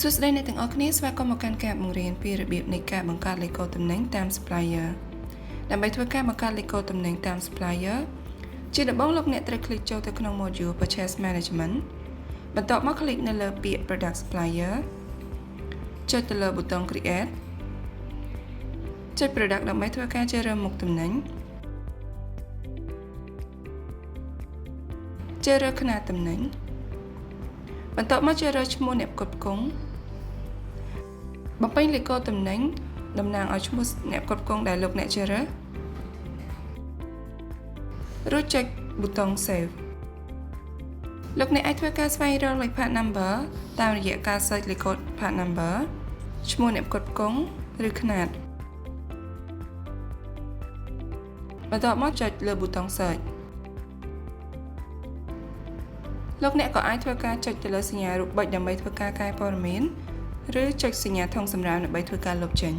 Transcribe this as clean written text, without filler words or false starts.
សួស្តីអ្នកទាំងអស់គ្នាស្វាគមន៍មកកាន់ការបង្រៀនពីរបៀបនៃការបង្កើតលេខកូដទំនិញតាម supplier ដើម្បីធ្វើការបង្កើតលេខកូដទំនិញតាម supplier ជាដំបូងលោកអ្នកត្រូវคลิกចូលទៅក្នុង module Purchase Management បន្ទាប់មកคลิกនៅលើពាក្យ Product Supplier ចុចទៅលើប៊ូតុង Create ចុច Product ដើម្បីធ្វើការជ្រើសរើសមុខទំនិញជ្រើសរើសຂະຫນាតទំនិញបន្ទាប់មកជ្រើសរើសឈ្មោះអ្នកផ្គត់ផ្គង់បំពេញលេខកូដទំនិញតំណាងឲ្យឈ្មោះអ្នកផ្គត់ផ្គង់ដែលលោកអ្នកជ្រើសរើសរួចចុចប៊ូតុង Save លោកអ្នកអាចធ្វើការស្វែងរកលេខ Part Number តាមរយៈការ search លេខកូដ Part Number ឈ្មោះអ្នកផ្គត់ផ្គង់ឬຂະຫນាតបន្ទាប់មកចុចលើប៊ូតុង Search លោកអ្នកក៏អាចធ្វើការចុចទៅលើសញ្ញារូបប៊ិចដើម្បីធ្វើការកែព័ត៌មានឬចុចសញ្ញាធុងសំរាមដើម្បីធ្វើការលុបចេញ